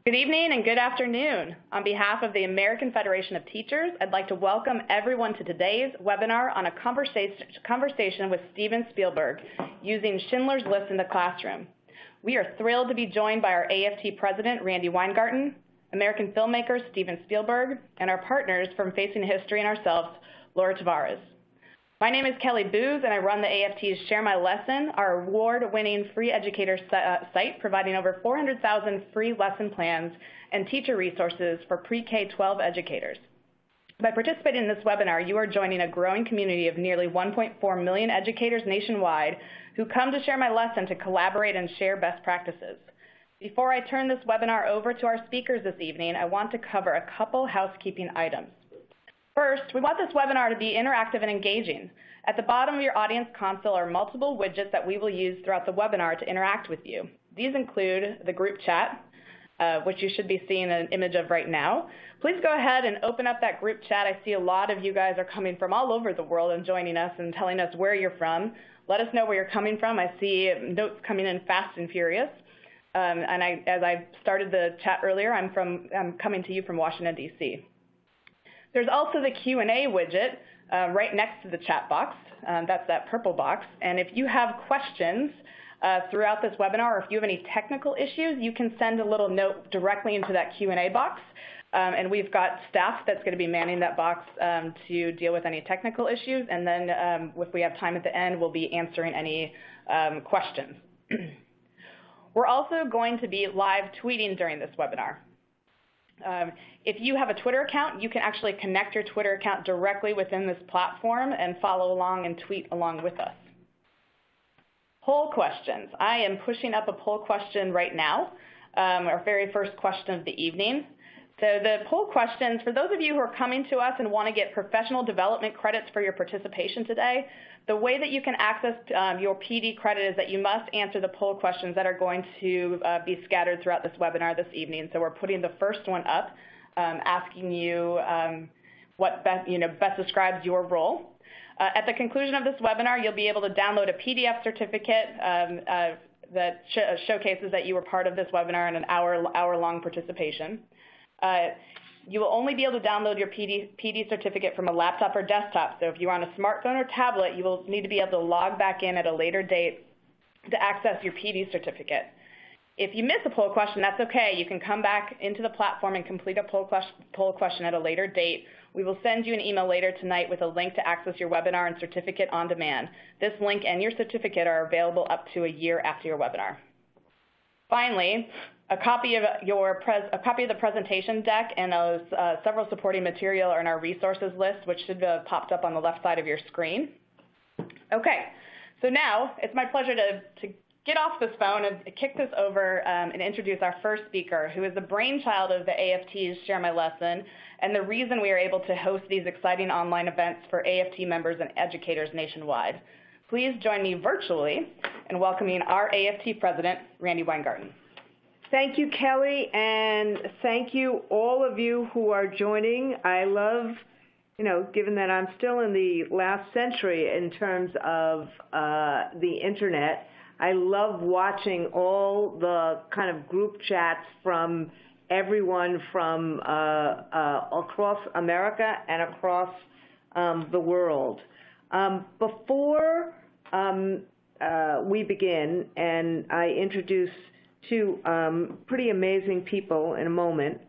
Good evening and good afternoon. On behalf of the American Federation of Teachers, I'd like to welcome everyone to today's webinar on a conversation with Steven Spielberg, using Schindler's List in the classroom. We are thrilled to be joined by our AFT President, Randi Weingarten, American filmmaker, Steven Spielberg, and our partners from Facing History and ourselves, Laura Tavares. My name is Kelly Booz, and I run the AFT's Share My Lesson, our award-winning free educator site providing over 400,000 free lesson plans and teacher resources for pre-K-12 educators. By participating in this webinar, you are joining a growing community of nearly 1.4 million educators nationwide who come to Share My Lesson to collaborate and share best practices. Before I turn this webinar over to our speakers this evening, I want to cover a couple housekeeping items. First, we want this webinar to be interactive and engaging. At the bottom of your audience console are multiple widgets that we will use throughout the webinar to interact with you. These include the group chat, which you should be seeing an image of right now. Please go ahead and open up that group chat. I see a lot of you guys are coming from all over the world and joining us and telling us where you're from. Let us know where you're coming from. I see notes coming in fast and furious. And as I started the chat earlier, I'm coming to you from Washington, D.C. There's also the Q&A widget right next to the chat box. That's that purple box. And if you have questions throughout this webinar, or if you have any technical issues, you can send a little note directly into that Q&A box. And we've got staff that's going to be manning that box to deal with any technical issues. And then if we have time at the end, we'll be answering any questions. We're also going to be live tweeting during this webinar. If you have a Twitter account, you can actually connect your Twitter account directly within this platform and follow along and tweet along with us. Poll questions. I am pushing up a poll question right now, our very first question of the evening. So the poll questions, for those of you who are coming to us and want to get professional development credits for your participation today, the way that you can access your PD credit is that you must answer the poll questions that are going to be scattered throughout this webinar this evening. So we're putting the first one up, asking you what best describes your role. At the conclusion of this webinar, you'll be able to download a PDF certificate that showcases that you were part of this webinar and an hour-long participation. You will only be able to download your PD certificate from a laptop or desktop. So if you're on a smartphone or tablet, you will need to be able to log back in at a later date to access your PD certificate. If you miss a poll question, that's okay. You can come back into the platform and complete a poll question at a later date. We will send you an email later tonight with a link to access your webinar and certificate on demand. This link and your certificate are available up to a year after your webinar. Finally, a copy of the presentation deck and several supporting material are in our resources list, which should have popped up on the left side of your screen. Okay, so now it's my pleasure to get off this phone and kick this over and introduce our first speaker, who is the brainchild of the AFT's Share My Lesson and the reason we are able to host these exciting online events for AFT members and educators nationwide. Please join me virtually in welcoming our AFT President, Randi Weingarten. Thank you, Kelly, and thank you all of you who are joining. I love, given that I'm still in the last century in terms of the internet, I love watching all the kind of group chats from everyone from across America and across the world. Before we begin, and I introduce two pretty amazing people in a moment,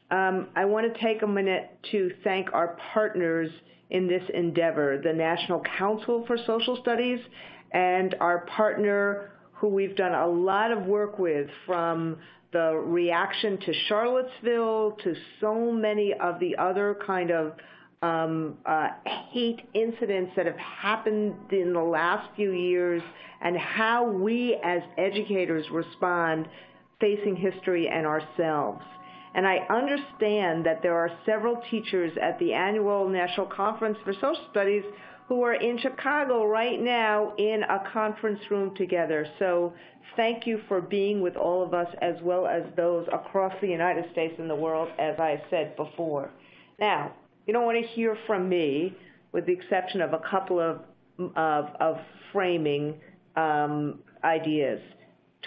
I want to take a minute to thank our partners in this endeavor, the National Council for Social Studies, and our partner who we've done a lot of work with, from the reaction to Charlottesville to so many of the other kind of hate incidents that have happened in the last few years, and how we as educators respond facing history and ourselves. And I understand that there are several teachers at the annual National Conference for Social Studies who are in Chicago right now in a conference room together. So thank you for being with all of us, as well as those across the United States and the world, as I said before. Now, you don't want to hear from me, with the exception of a couple of framing ideas.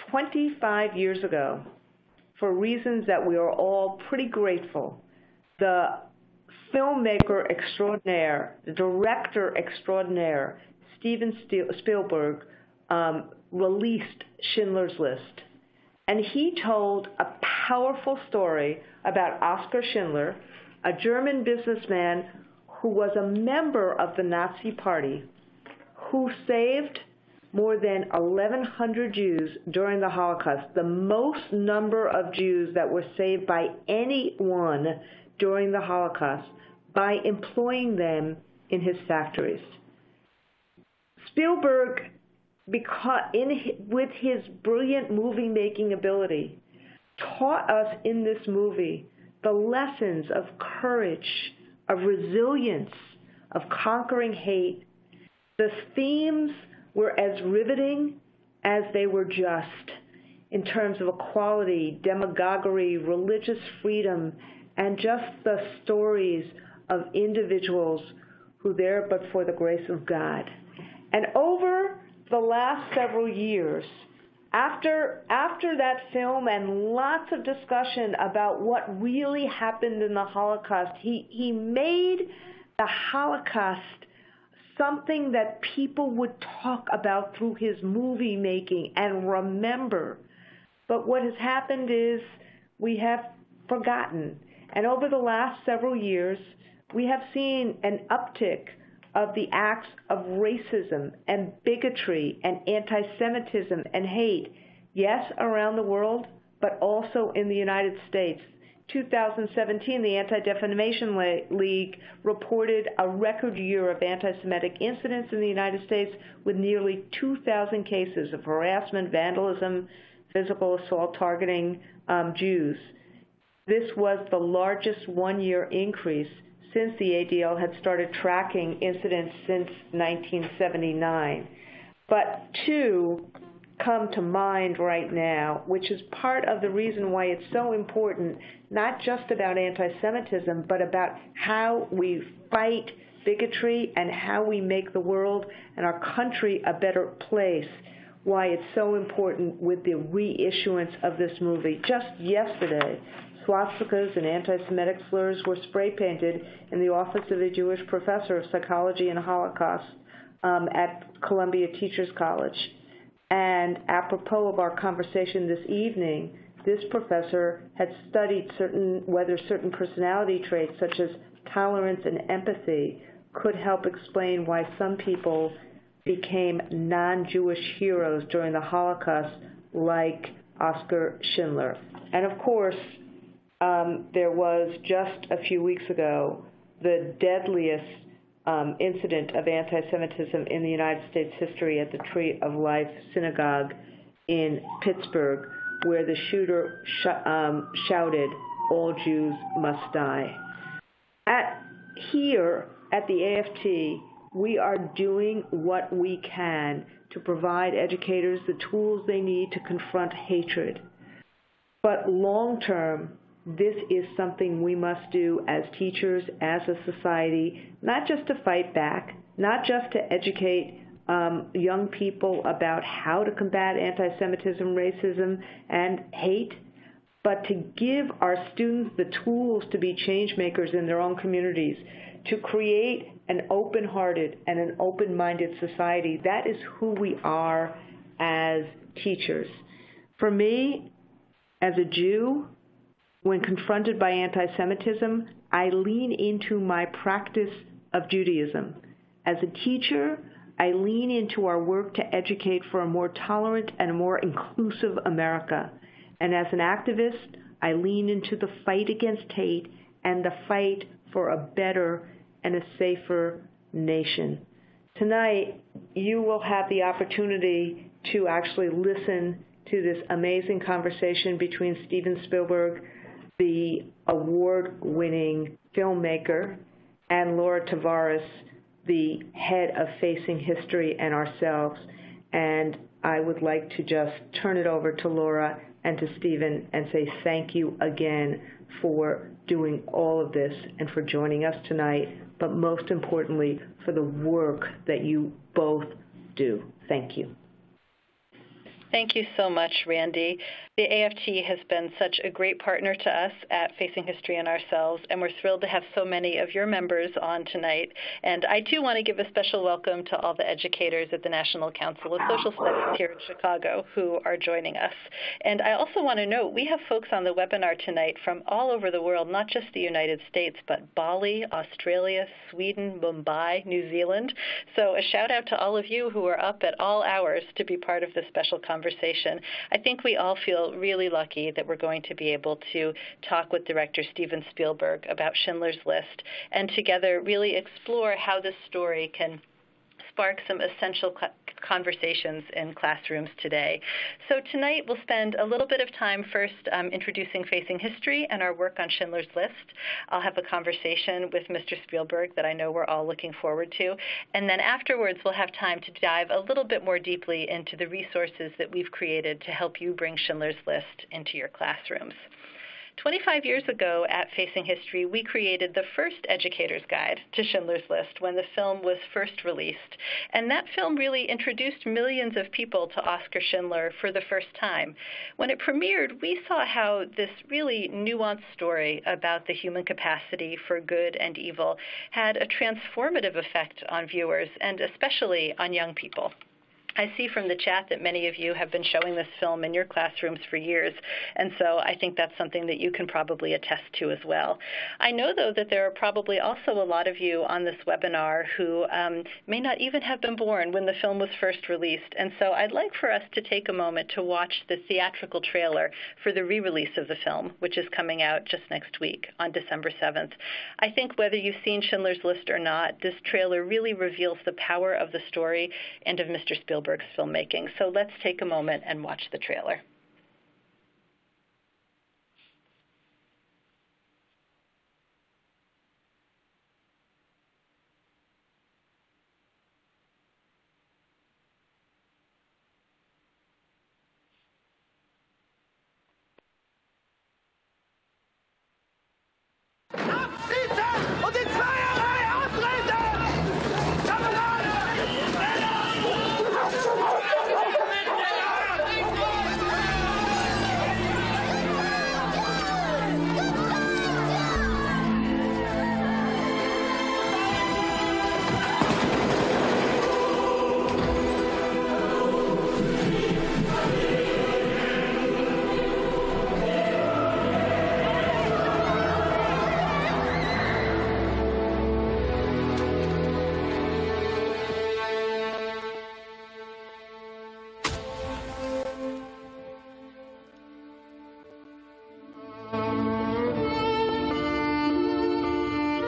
25 years ago, for reasons that we are all pretty grateful, the filmmaker extraordinaire, the director extraordinaire, Steven Spielberg, released Schindler's List. And he told a powerful story about Oskar Schindler, a German businessman who was a member of the Nazi Party, who saved more than 1,100 Jews during the Holocaust, the most number of Jews that were saved by anyone during the Holocaust, by employing them in his factories. Spielberg, with his brilliant movie-making ability, taught us in this movie the lessons of courage, of resilience, of conquering hate. The themes were as riveting as they were just in terms of equality, demagoguery, religious freedom, and just the stories of individuals who there but for the grace of God. And over the last several years, after that film and lots of discussion about what really happened in the Holocaust, he made the Holocaust something that people would talk about through his movie making and remember. But what has happened is we have forgotten. And over the last several years, we have seen an uptick of the acts of racism and bigotry and anti-Semitism and hate, yes, around the world, but also in the United States. 2017, the Anti-Defamation League reported a record year of anti-Semitic incidents in the United States with nearly 2,000 cases of harassment, vandalism, physical assault targeting Jews. This was the largest one-year increase since the ADL had started tracking incidents since 1979. But two come to mind right now, which is part of the reason why it's so important, not just about anti-Semitism, but about how we fight bigotry and how we make the world and our country a better place, why it's so important with the reissuance of this movie. Just yesterday, swastikas and anti-Semitic slurs were spray-painted in the office of a Jewish professor of psychology and Holocaust at Columbia Teachers College. And apropos of our conversation this evening, this professor had studied whether certain personality traits such as tolerance and empathy could help explain why some people became non-Jewish heroes during the Holocaust, like Oskar Schindler. And of course, there was just a few weeks ago the deadliest incident of anti-Semitism in the United States history at the Tree of Life Synagogue in Pittsburgh, where the shooter shouted, "All Jews must die." Here at the AFT, we are doing what we can to provide educators the tools they need to confront hatred. But long term, this is something we must do as teachers, as a society, not just to fight back, not just to educate young people about how to combat anti-Semitism, racism, and hate, but to give our students the tools to be change makers in their own communities, to create an open-hearted and an open-minded society. That is who we are as teachers. For me, as a Jew, when confronted by anti-Semitism, I lean into my practice of Judaism. As a teacher, I lean into our work to educate for a more tolerant and a more inclusive America. And as an activist, I lean into the fight against hate and the fight for a better and a safer nation. Tonight, you will have the opportunity to actually listen to this amazing conversation between Steven Spielberg, the award-winning filmmaker, and Laura Tavares, the head of Facing History and Ourselves. And I would like to just turn it over to Laura and to Steven and say thank you again for doing all of this and for joining us tonight, but most importantly, for the work that you both do. Thank you. Thank you so much, Randy. The AFT has been such a great partner to us at Facing History and Ourselves, and we're thrilled to have so many of your members on tonight. And I, too, want to give a special welcome to all the educators at the National Council of Social Studies here in Chicago who are joining us. And I also want to note we have folks on the webinar tonight from all over the world, not just the United States, but Bali, Australia, Sweden, Mumbai, New Zealand. So a shout out to all of you who are up at all hours to be part of this special conversation. I think we all feel really lucky that we're going to be able to talk with director Steven Spielberg about Schindler's List and together really explore how this story can spark some essential conversations in classrooms today. So tonight we'll spend a little bit of time first introducing Facing History and our work on Schindler's List. I'll have a conversation with Mr. Spielberg that I know we're all looking forward to. And then afterwards we'll have time to dive a little bit more deeply into the resources that we've created to help you bring Schindler's List into your classrooms. 25 years ago at Facing History, we created the first educator's guide to Schindler's List when the film was first released. And that film really introduced millions of people to Oskar Schindler for the first time. When it premiered, we saw how this really nuanced story about the human capacity for good and evil had a transformative effect on viewers and especially on young people. I see from the chat that many of you have been showing this film in your classrooms for years, and so I think that's something that you can probably attest to as well. I know, though, that there are probably also a lot of you on this webinar who may not even have been born when the film was first released, and so I'd like for us to take a moment to watch the theatrical trailer for the re-release of the film, which is coming out just next week on December 7th. I think whether you've seen Schindler's List or not, this trailer really reveals the power of the story and of Mr. Spielberg's filmmaking. So let's take a moment and watch the trailer.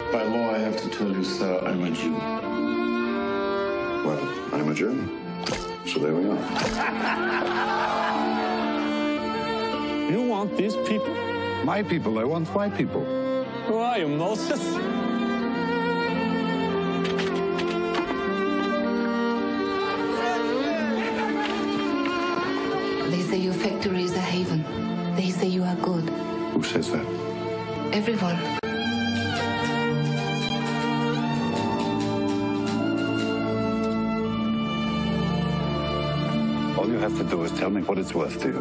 By law, I have to tell you, sir, I'm a Jew. Well, I'm a German. So there we are. You want these people? My people. I want white people. Who are you, Moses? They say your factory is a haven. They say you are good. Who says that? Everyone. All you have to do is tell me what it's worth to you.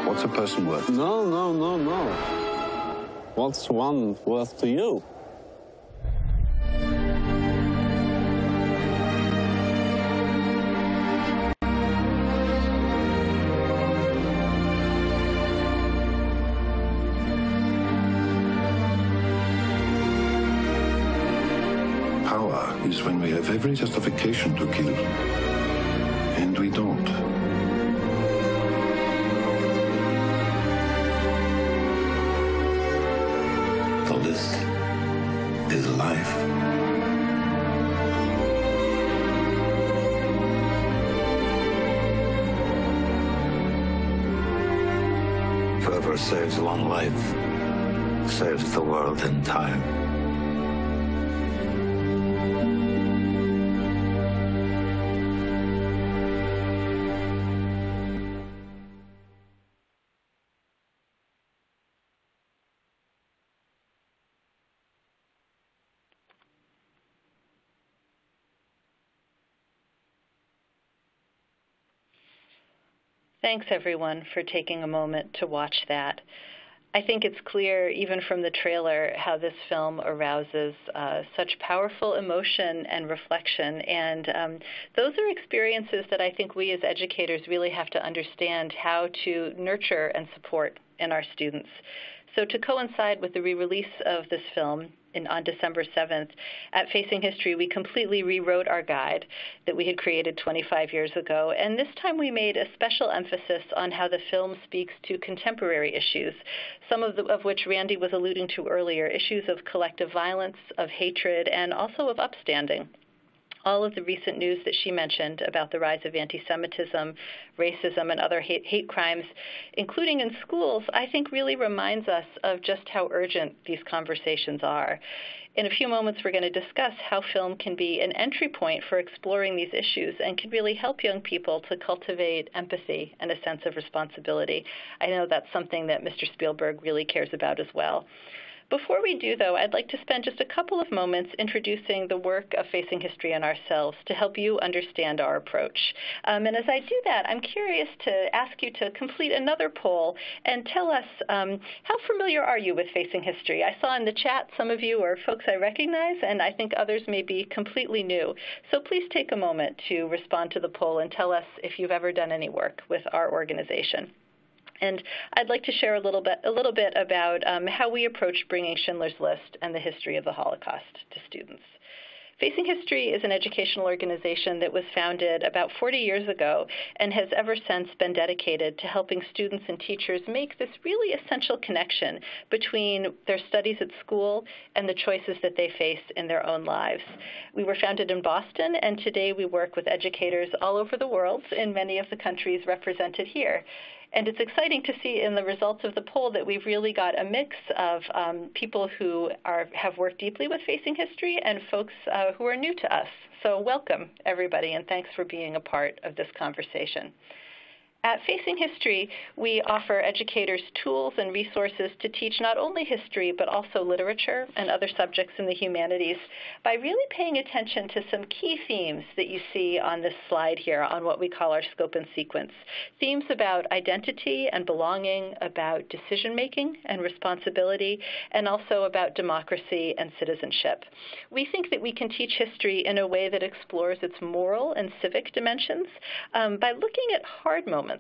What's a person worth? No. What's one worth to you? Power is when we have every justification to kill, and we don't. The list is life. Whoever saves one life saves the world entire. Thanks, everyone, for taking a moment to watch that. I think it's clear, even from the trailer, how this film arouses such powerful emotion and reflection. And those are experiences that I think we as educators really have to understand how to nurture and support in our students. So to coincide with the re-release of this film on December 7th, at Facing History, we completely rewrote our guide that we had created 25 years ago. And this time we made a special emphasis on how the film speaks to contemporary issues, some of which Randi was alluding to earlier, issues of collective violence, of hatred, and also of upstanding. All of the recent news that she mentioned about the rise of antisemitism, racism, and other hate crimes, including in schools, I think really reminds us of just how urgent these conversations are. In a few moments, we're going to discuss how film can be an entry point for exploring these issues and can really help young people to cultivate empathy and a sense of responsibility. I know that's something that Mr. Spielberg really cares about as well. Before we do, though, I'd like to spend just a couple of moments introducing the work of Facing History and ourselves to help you understand our approach. And as I do that, I'm curious to ask you to complete another poll and tell us how familiar are you with Facing History? I saw in the chat some of you are folks I recognize, and I think others may be completely new. So please take a moment to respond to the poll and tell us if you've ever done any work with our organization. And I'd like to share a little bit about how we approach bringing Schindler's List and the history of the Holocaust to students. Facing History is an educational organization that was founded about 40 years ago and has ever since been dedicated to helping students and teachers make this really essential connection between their studies at school and the choices that they face in their own lives. We were founded in Boston, and today we work with educators all over the world in many of the countries represented here. And it's exciting to see in the results of the poll that we've really got a mix of people who have worked deeply with Facing History and folks who are new to us. So welcome, everybody, and thanks for being a part of this conversation. At Facing History, we offer educators tools and resources to teach not only history, but also literature and other subjects in the humanities by really paying attention to some key themes that you see on this slide here on what we call our scope and sequence. Themes about identity and belonging, about decision-making and responsibility, and also about democracy and citizenship. We think that we can teach history in a way that explores its moral and civic dimensions by looking at hard moments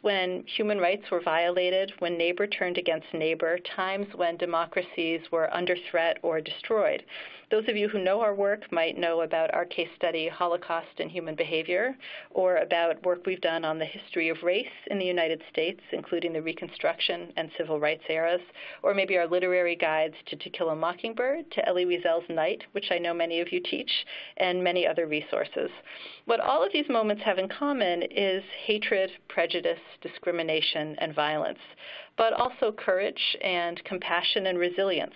when human rights were violated, when neighbor turned against neighbor, times when democracies were under threat or destroyed. Those of you who know our work might know about our case study, Holocaust and Human Behavior, or about work we've done on the history of race in the United States, including the Reconstruction and Civil Rights eras, or maybe our literary guides to To Kill a Mockingbird, to Elie Wiesel's Night, which I know many of you teach, and many other resources. What all of these moments have in common is hatred, prejudice, discrimination, and violence, but also courage and compassion and resilience.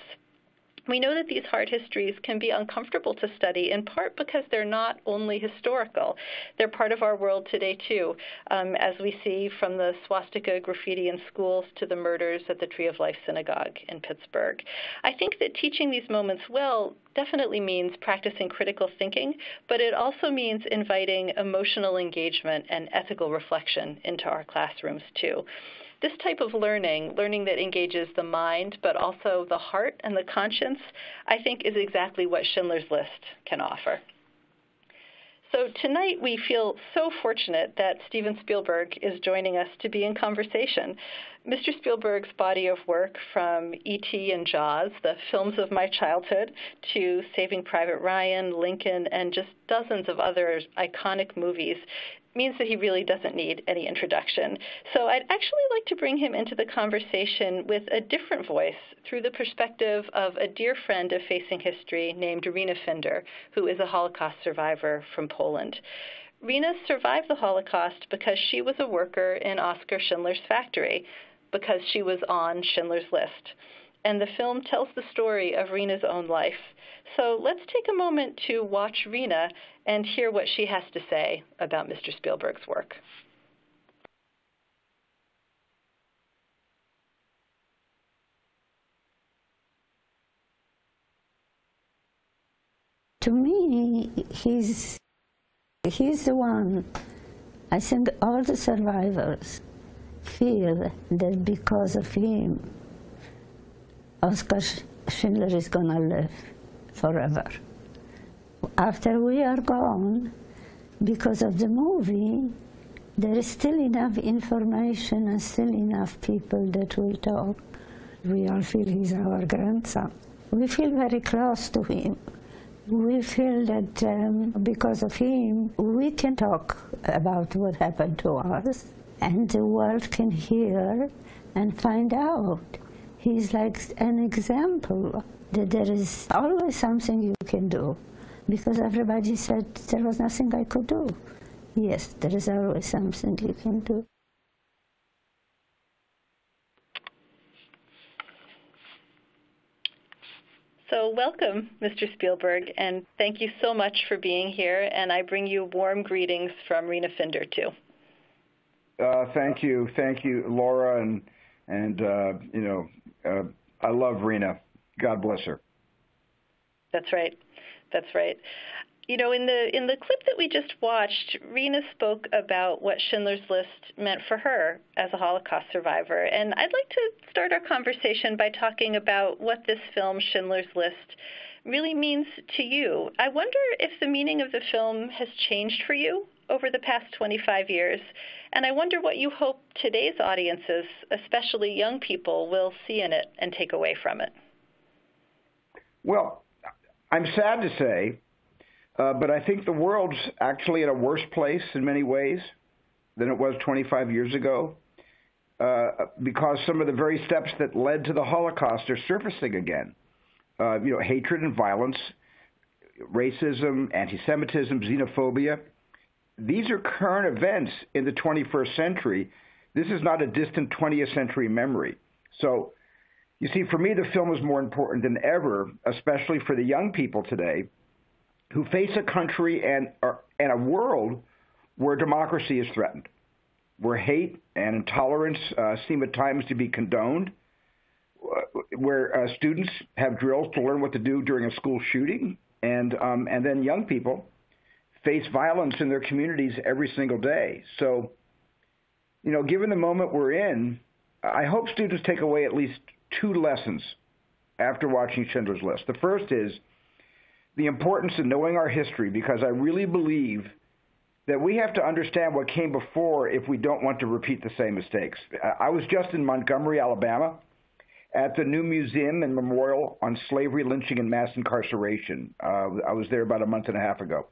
We know that these hard histories can be uncomfortable to study, in part because they're not only historical. They're part of our world today, too, as we see from the swastika graffiti in schools to the murders at the Tree of Life Synagogue in Pittsburgh. I think that teaching these moments well definitely means practicing critical thinking, but it also means inviting emotional engagement and ethical reflection into our classrooms, too. This type of learning that engages the mind, but also the heart and the conscience, I think is exactly what Schindler's List can offer. So tonight we feel so fortunate that Steven Spielberg is joining us to be in conversation. Mr. Spielberg's body of work, from E.T. and Jaws, the films of my childhood, to Saving Private Ryan, Lincoln, and just dozens of other iconic movies, means that he really doesn't need any introduction. So I'd actually like to bring him into the conversation with a different voice through the perspective of a dear friend of Facing History named Rena Finder, who is a Holocaust survivor from Poland. Rena survived the Holocaust because she was a worker in Oskar Schindler's factory, because she was on Schindler's List. And the film tells the story of Rena's own life. So let's take a moment to watch Rena and hear what she has to say about Mr. Spielberg's work. To me, he's the one I think all the survivors feel that because of him, Oskar Schindler is going to live forever. After we are gone, because of the movie, there is still enough information and still enough people that will talk. We all feel he's our grandson. We feel very close to him. We feel that because of him, we can talk about what happened to us, and the world can hear and find out. He's like an example that there is always something you can do, because everybody said there was nothing I could do. Yes, there is always something you can do. So welcome, Mr. Spielberg, and thank you so much for being here, and I bring you warm greetings from Rena Finder, too. Thank you, Laura, and I love Rena. God bless her. That's right. You know, in the clip that we just watched, Rena spoke about what Schindler's List meant for her as a Holocaust survivor. And I'd like to start our conversation by talking about what this film, Schindler's List, really means to you. I wonder if the meaning of the film has changed for you over the past 25 years. And I wonder what you hope today's audiences, especially young people, will see in it and take away from it. Well, I'm sad to say, but I think the world's actually in a worse place in many ways than it was 25 years ago, because some of the very steps that led to the Holocaust are surfacing again. Hatred and violence, racism, antisemitism, xenophobia. These are current events in the 21st century. This is not a distant 20th century memory. So, you see, for me, the film is more important than ever, especially for the young people today, who face a country and a world where democracy is threatened, where hate and intolerance seem at times to be condoned, where students have drills to learn what to do during a school shooting, and then young people face violence in their communities every single day. So, given the moment we're in, I hope students take away at least two lessons after watching Schindler's List. The first is the importance of knowing our history, because I really believe that we have to understand what came before if we don't want to repeat the same mistakes. I was just in Montgomery, Alabama, at the new museum and memorial on slavery, lynching, and mass incarceration. I was there about a month and a half ago.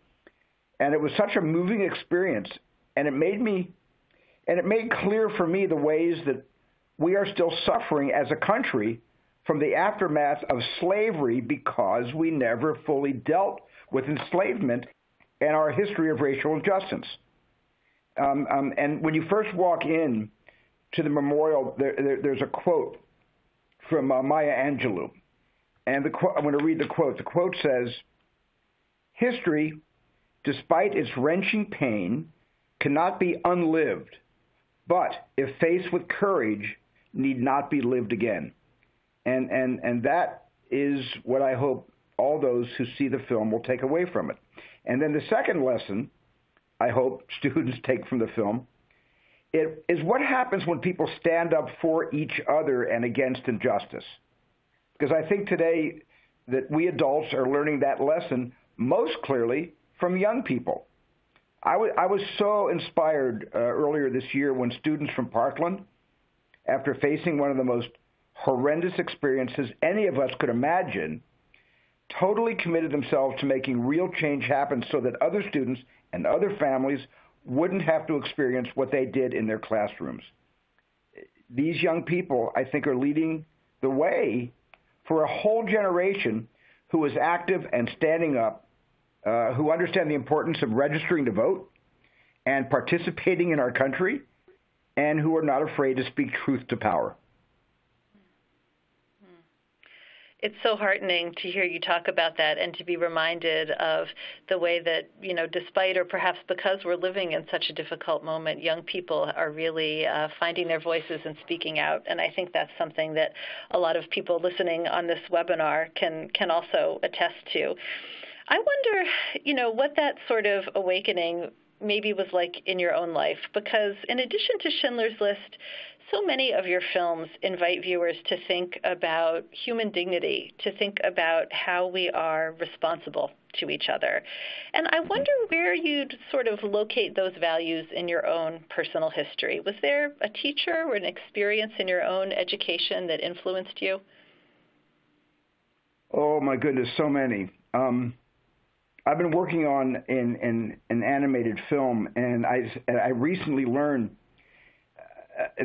And it was such a moving experience, and it made clear for me the ways that we are still suffering as a country from the aftermath of slavery because we never fully dealt with enslavement and our history of racial injustice. And when you first walk in to the memorial, there's a quote from Maya Angelou. And I'm going to read the quote. The quote says, "History, despite its wrenching pain, cannot be unlived, but if faced with courage, need not be lived again." And that is what I hope all those who see the film will take away from it. And then the second lesson I hope students take from the film is what happens when people stand up for each other and against injustice. Because I think today that we adults are learning that lesson most clearly from young people. I was so inspired earlier this year when students from Parkland, after facing one of the most horrendous experiences any of us could imagine, totally committed themselves to making real change happen so that other students and other families wouldn't have to experience what they did in their classrooms. These young people, I think, are leading the way for a whole generation who is active and standing up, who understand the importance of registering to vote and participating in our country, and who are not afraid to speak truth to power. It's so heartening to hear you talk about that and to be reminded of the way that, despite or perhaps because we're living in such a difficult moment, young people are really finding their voices and speaking out. And I think that's something that a lot of people listening on this webinar can also attest to. I wonder, what that sort of awakening maybe was like in your own life, because in addition to Schindler's List, so many of your films invite viewers to think about human dignity, to think about how we are responsible to each other. And I wonder where you'd sort of locate those values in your own personal history. Was there a teacher or an experience in your own education that influenced you? Oh, my goodness, so many. I've been working on an animated film, and I recently learned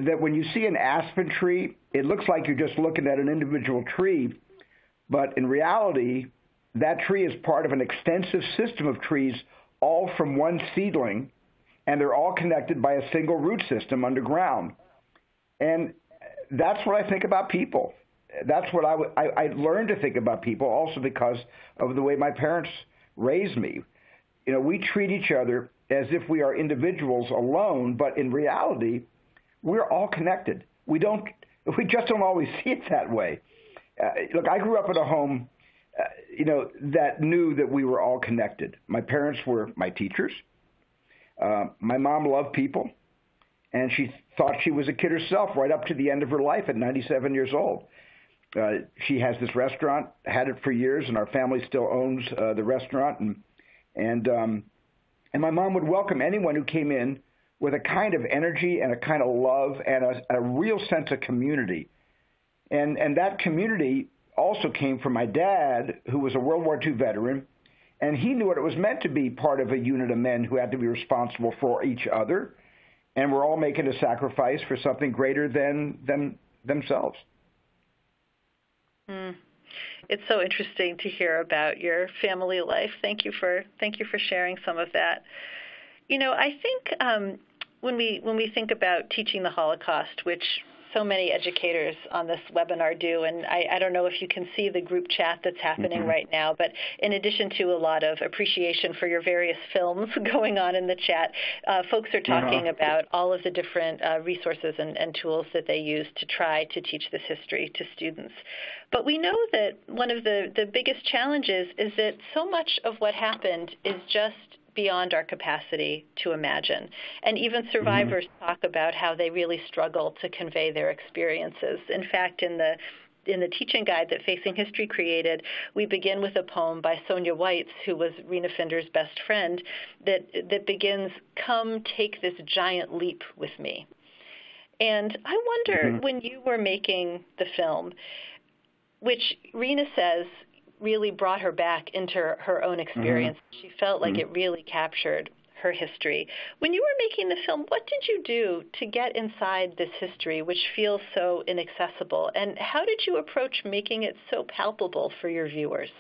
that when you see an aspen tree, it looks like you're just looking at an individual tree, but in reality, that tree is part of an extensive system of trees, all from one seedling, and they're all connected by a single root system underground. And that's what I think about people. That's what I learned to think about people, also because of the way my parents raised me. You know, we treat each other as if we are individuals alone, but in reality, we're all connected. We just don't always see it that way. Look, I grew up in a home, that knew that we were all connected. My parents were my teachers. My mom loved people, and she thought she was a kid herself right up to the end of her life at 97 years old. She has this restaurant, had it for years, and our family still owns the restaurant. And my mom would welcome anyone who came in with a kind of energy and a kind of love and a real sense of community. And that community also came from my dad, who was a World War II veteran, and he knew what it was meant to be part of a unit of men who had to be responsible for each other, and we're all making a sacrifice for something greater than themselves. It's so interesting to hear about your family life. Thank you for sharing some of that. You know, I think when we think about teaching the Holocaust, which so many educators on this webinar do, and I don't know if you can see the group chat that's happening right now, but in addition to a lot of appreciation for your various films going on in the chat, folks are talking about all of the different resources and tools that they use to try to teach this history to students. But we know that one of the biggest challenges is that so much of what happened is just beyond our capacity to imagine. And even survivors talk about how they really struggle to convey their experiences. In fact, in the teaching guide that Facing History created, we begin with a poem by Sonia Weitz, who was Rena Finder's best friend, that begins, "Come take this giant leap with me." And I wonder, when you were making the film, which Rena says really brought her back into her own experience. She felt like it really captured her history. When you were making the film, what did you do to get inside this history, which feels so inaccessible? And how did you approach making it so palpable for your viewers?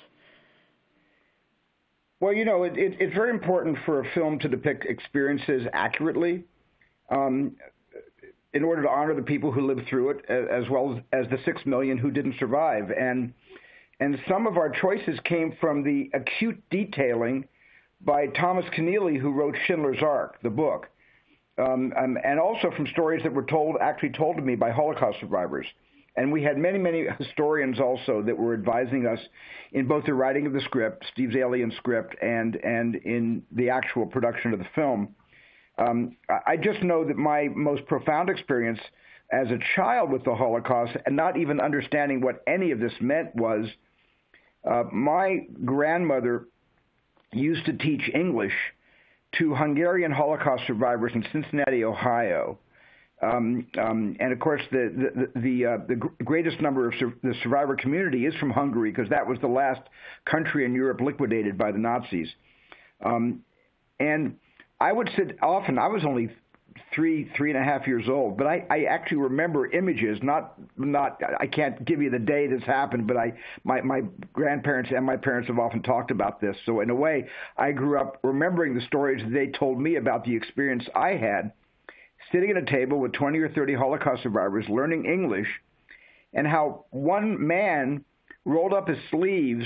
Well, you know, it's very important for a film to depict experiences accurately in order to honor the people who lived through it, as well as the 6 million who didn't survive. And some of our choices came from the acute detailing by Thomas Keneally, who wrote Schindler's Ark, the book, and also from stories that were told to me by Holocaust survivors. And we had many, many historians also that were advising us in both the writing of the script, Steve's Alien script, and in the actual production of the film. I just know that my most profound experience as a child with the Holocaust, and not even understanding what any of this meant, was my grandmother used to teach English to Hungarian Holocaust survivors in Cincinnati, Ohio. And of course, the greatest number of the survivor community is from Hungary, because that was the last country in Europe liquidated by the Nazis. And I would sit often, I was only three and a half years old, but I actually remember images, not I can't give you the day this happened, but my grandparents and my parents have often talked about this. So in a way, I grew up remembering the stories they told me about the experience I had sitting at a table with 20 or 30 Holocaust survivors learning English, and how one man rolled up his sleeves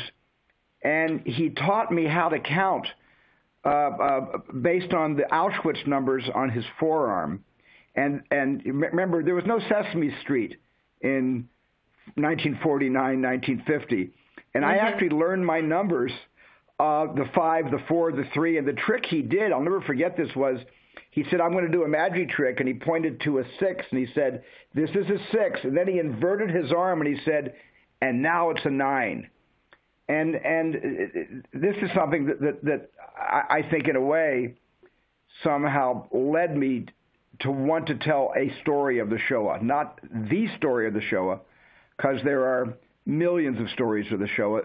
and he taught me how to count based on the Auschwitz numbers on his forearm. And remember, there was no Sesame Street in 1949, 1950. And I actually learned my numbers the 5, the 4, the 3, and the trick he did, I'll never forget this, was he said, I'm going to do a magic trick, and he pointed to a 6, and he said, this is a 6, and then he inverted his arm, and he said, and now it's a 9. And this is something that I think, in a way, somehow led me to want to tell a story of the Shoah, not the story of the Shoah, because there are millions of stories of the Shoah.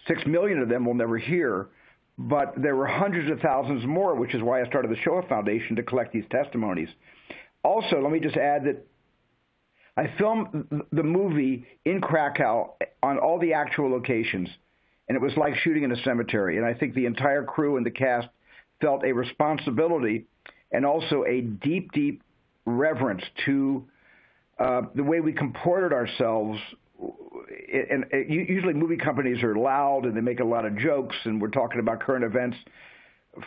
6 million of them we'll never hear, but there were hundreds of thousands more, which is why I started the Shoah Foundation to collect these testimonies. Also, let me just add that I filmed the movie in Krakow on all the actual locations, and it was like shooting in a cemetery. And I think the entire crew and the cast felt a responsibility and also a deep, deep reverence to the way we comported ourselves. And usually movie companies are loud and they make a lot of jokes, and we're talking about current events.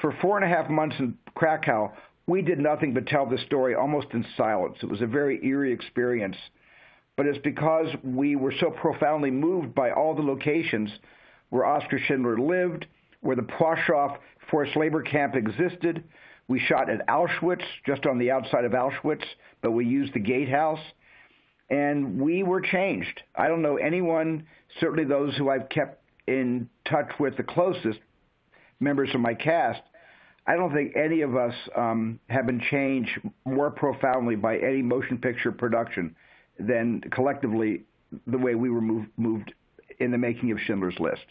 For 4.5 months in Krakow, we did nothing but tell the story almost in silence. It was a very eerie experience, but it's because we were so profoundly moved by all the locations where Oskar Schindler lived, where the Plaszow forced labor camp existed. We shot at Auschwitz, just on the outside of Auschwitz, but we used the gatehouse. And we were changed. I don't know anyone, certainly those who I've kept in touch with the closest, members of my cast, I don't think any of us have been changed more profoundly by any motion picture production than collectively the way we were moved in the making of Schindler's List.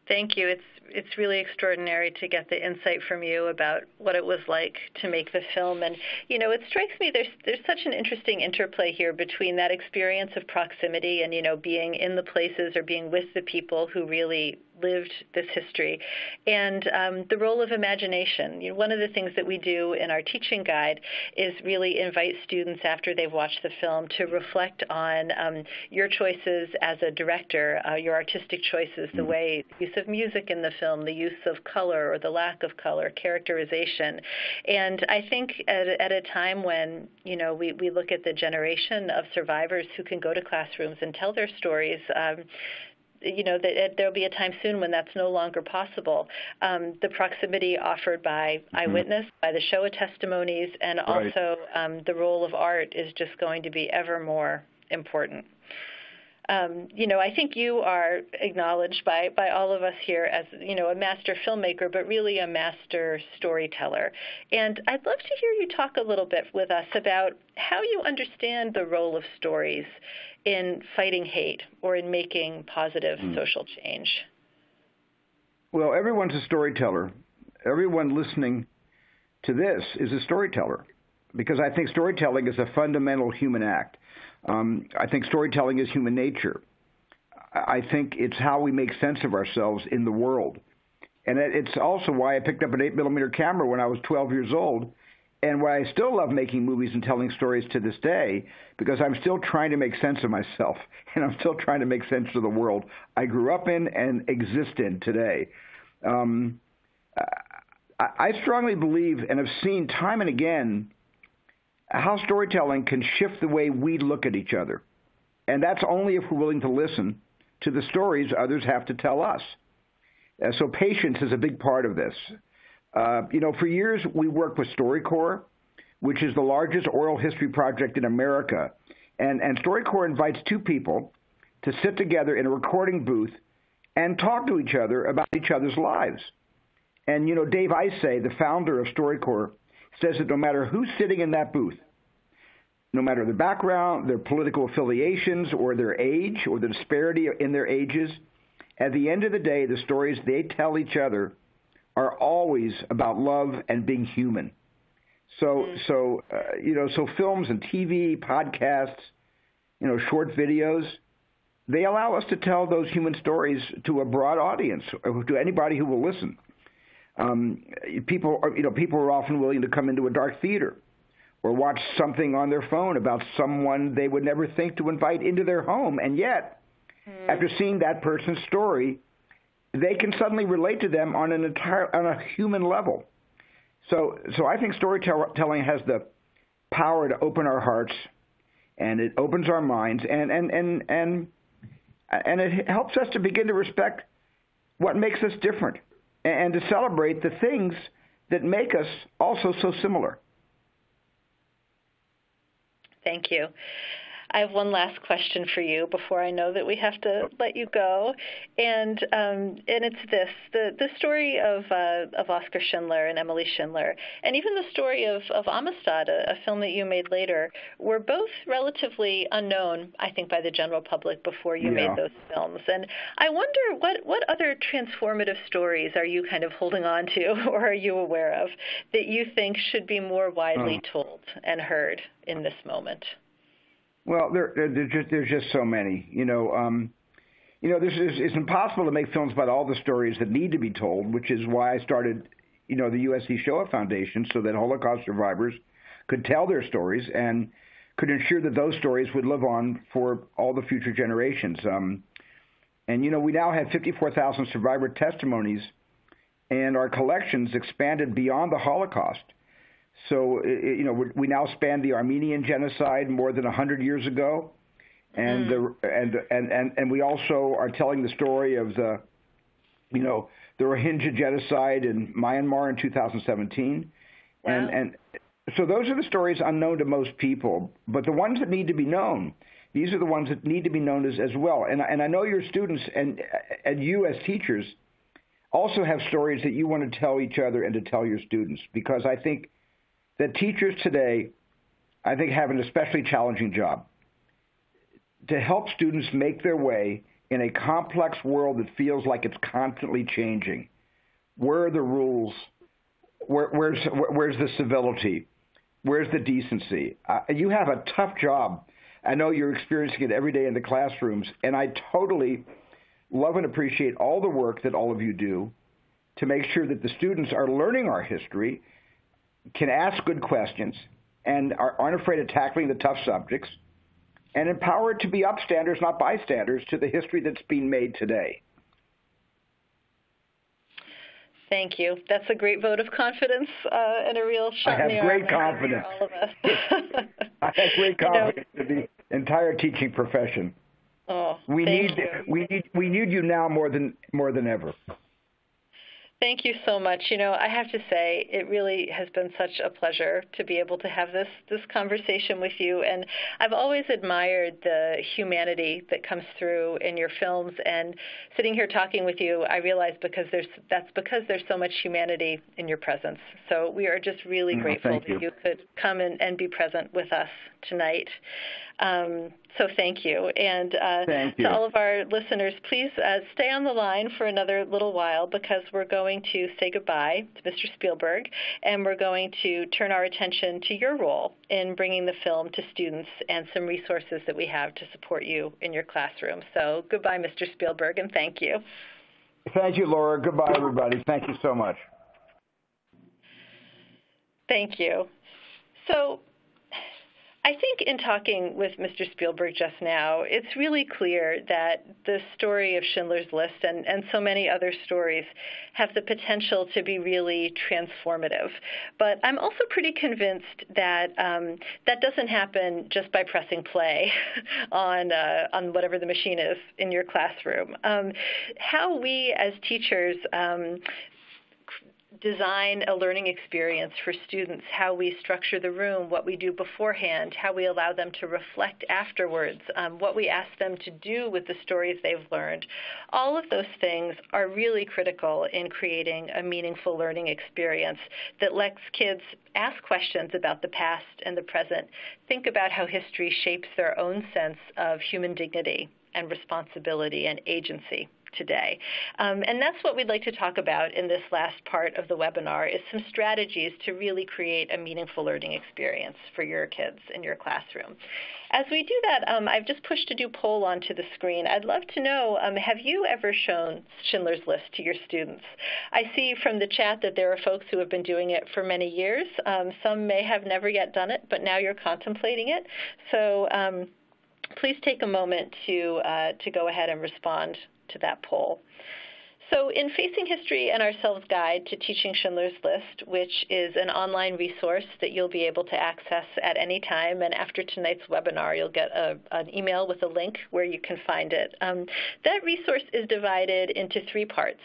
Thank you. It's really extraordinary to get the insight from you about what it was like to make the film. And, it strikes me there's such an interesting interplay here between that experience of proximity and, being in the places or being with the people who really lived this history, and the role of imagination. One of the things that we do in our teaching guide is really invite students after they've watched the film to reflect on your choices as a director, your artistic choices, the way use of music in the film, the use of color or the lack of color, characterization. And I think at a time when, we look at the generation of survivors who can go to classrooms and tell their stories, that there'll be a time soon when that's no longer possible. The proximity offered by eyewitness, by the Shoah testimonies, and also the role of art is just going to be ever more important. I think you are acknowledged by all of us here as, a master filmmaker, but really a master storyteller. And I'd love to hear you talk a little bit with us about how you understand the role of stories in fighting hate or in making positive social change. Well, everyone's a storyteller. Everyone listening to this is a storyteller, because I think storytelling is a fundamental human act. I think storytelling is human nature. I think it's how we make sense of ourselves in the world. And it's also why I picked up an 8mm camera when I was 12 years old, and why I still love making movies and telling stories to this day, because I'm still trying to make sense of myself, and I'm still trying to make sense of the world I grew up in and exist in today. I strongly believe and have seen time and again how storytelling can shift the way we look at each other. And that's only if we're willing to listen to the stories others have to tell us. So patience is a big part of this. For years we worked with StoryCorps, which is the largest oral history project in America. And StoryCorps invites two people to sit together in a recording booth and talk to each other about each other's lives. And, Dave Isay, the founder of StoryCorps, says that no matter who's sitting in that booth, no matter their background, their political affiliations, or their age, or the disparity in their ages, at the end of the day, the stories they tell each other are always about love and being human. So films and TV, podcasts, short videos, they allow us to tell those human stories to a broad audience, or to anybody who will listen. People are often willing to come into a dark theater or watch something on their phone about someone they would never think to invite into their home. And yet, after seeing that person's story, they can suddenly relate to them on a human level. So I think storytelling has the power to open our hearts, and it opens our minds, and it helps us to begin to respect what makes us different and to celebrate the things that make us also so similar. Thank you. I have one last question for you before I know that we have to let you go, and it's this: the story of Oskar Schindler and Emily Schindler, and even the story of Amistad, a film that you made later, were both relatively unknown, I think, by the general public before you made those films. And I wonder what other transformative stories are you kind of holding on to, or are you aware of, that you think should be more widely told and heard in this moment? Well, there's just so many. It's impossible to make films about all the stories that need to be told, which is why I started, the USC Shoah Foundation, so that Holocaust survivors could tell their stories and could ensure that those stories would live on for all the future generations. We now have 54,000 survivor testimonies, and our collections expanded beyond the Holocaust. So, we now span the Armenian genocide more than 100 years ago, and and we also are telling the story of the Rohingya genocide in Myanmar in 2017, and so those are the stories unknown to most people. But the ones that need to be known, these are the ones that need to be known as well. And I know your students and you as teachers also have stories that you want to tell each other and to tell your students, because I think that teachers today, have an especially challenging job to help students make their way in a complex world that feels like it's constantly changing. Where are the rules? Where's the civility? Where's the decency? You have a tough job. I know you're experiencing it every day in the classrooms, and I totally love and appreciate all the work that all of you do to make sure that the students are learning our history, can ask good questions, and aren't afraid of tackling the tough subjects, and empowered to be upstanders, not bystanders, to the history that's being made today. Thank you. That's a great vote of confidence and a real shot in the arm. I have great confidence. All of us. I have great confidence in the entire teaching profession. Oh, we need you now more than ever. Thank you so much. I have to say, it really has been such a pleasure to be able to have this conversation with you. And I've always admired the humanity that comes through in your films. And sitting here talking with you, I realize that's because there's so much humanity in your presence. So we are just really grateful that you could come and be present with us tonight. So thank you. And to all of our listeners, please stay on the line for another little while, because we're going to say goodbye to Mr. Spielberg, and we're going to turn our attention to your role in bringing the film to students and some resources that we have to support you in your classroom. So goodbye, Mr. Spielberg, and thank you. Thank you, Laura. Goodbye, everybody. Thank you so much. Thank you. So I think in talking with Mr. Spielberg just now, it's really clear that the story of Schindler's List and so many other stories have the potential to be really transformative. But I'm also pretty convinced that that doesn't happen just by pressing play on whatever the machine is in your classroom. How we as teachers design a learning experience for students, how we structure the room, what we do beforehand, how we allow them to reflect afterwards, what we ask them to do with the stories they've learned. All of those things are really critical in creating a meaningful learning experience that lets kids ask questions about the past and the present, think about how history shapes their own sense of human dignity and responsibility and agency today. And that's what we'd like to talk about in this last part of the webinar, is some strategies to really create a meaningful learning experience for your kids in your classroom. As we do that, I've just pushed a new poll onto the screen. I'd love to know, have you ever shown Schindler's List to your students? I see from the chat that there are folks who have been doing it for many years. Some may have never yet done it, but now you're contemplating it. So please take a moment to go ahead and respond to that poll. So in Facing History and Ourselves Guide to Teaching Schindler's List, which is an online resource that you'll be able to access at any time, and after tonight's webinar, you'll get an email with a link where you can find it. That resource is divided into 3 parts: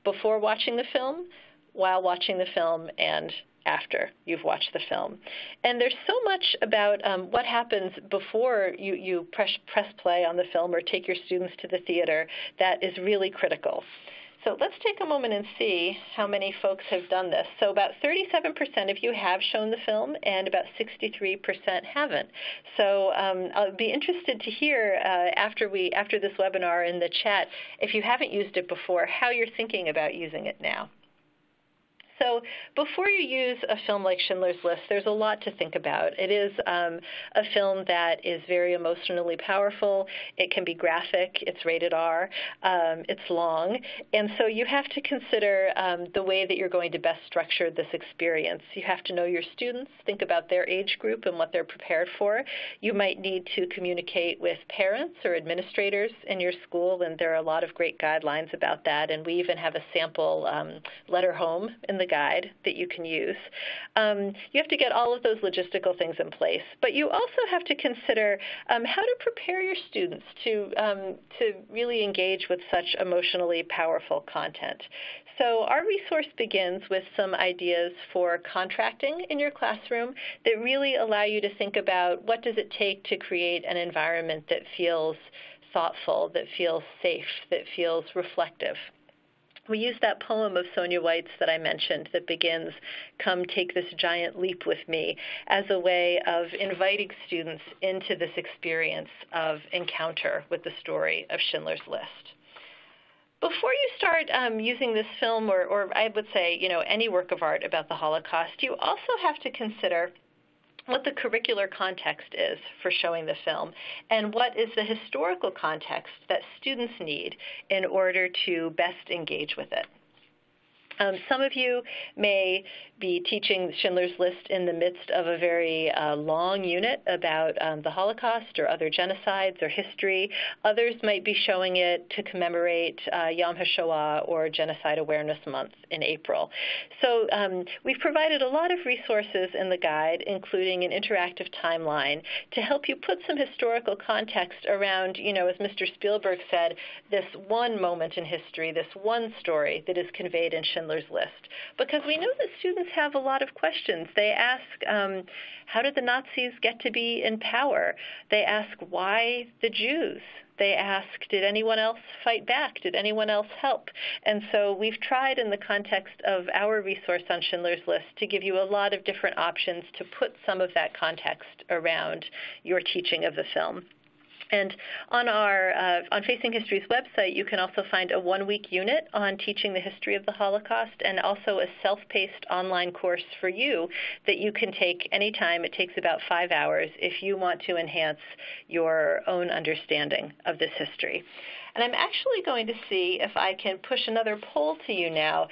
before watching the film, while watching the film, and after you've watched the film. And there's so much about what happens before you press play on the film or take your students to the theater that is really critical. So let's take a moment and see how many folks have done this. So about 37% of you have shown the film, and about 63% haven't. So I'll be interested to hear after this webinar in the chat, if you haven't used it before, how you're thinking about using it now. So before you use a film like Schindler's List, there's a lot to think about. It is a film that is very emotionally powerful. It can be graphic. It's rated R. It's long. And so you have to consider the way that you're going to best structure this experience. You have to know your students, think about their age group and what they're prepared for. You might need to communicate with parents or administrators in your school, and there are a lot of great guidelines about that. And we even have a sample letter home in the guide that you can use. You have to get all of those logistical things in place, but you also have to consider how to prepare your students to really engage with such emotionally powerful content. So our resource begins with some ideas for contracting in your classroom that really allow you to think about what does it take to create an environment that feels thoughtful, that feels safe, that feels reflective. We use that poem of Sonia White's that I mentioned that begins, "Come take this giant leap with me," as a way of inviting students into this experience of encounter with the story of Schindler's List. Before you start using this film, or I would say, any work of art about the Holocaust, you also have to consider what the curricular context is for showing the film, and what is the historical context that students need in order to best engage with it. Some of you may be teaching Schindler's List in the midst of a very long unit about the Holocaust or other genocides or history. Others might be showing it to commemorate Yom HaShoah or Genocide Awareness Month in April. So we've provided a lot of resources in the guide, including an interactive timeline, to help you put some historical context around, as Mr. Spielberg said, this one moment in history, this one story that is conveyed in Schindler's List. Because we know that students have a lot of questions. They ask, how did the Nazis get to be in power? They ask, why the Jews? They ask, did anyone else fight back? Did anyone else help? And so we've tried in the context of our resource on Schindler's List to give you a lot of different options to put some of that context around your teaching of the film. And on Facing History's website, you can also find a 1-week unit on teaching the history of the Holocaust, and also a self-paced online course for you that you can take anytime. It takes about 5 hours if you want to enhance your own understanding of this history. And I'm actually going to see if I can push another poll to you now,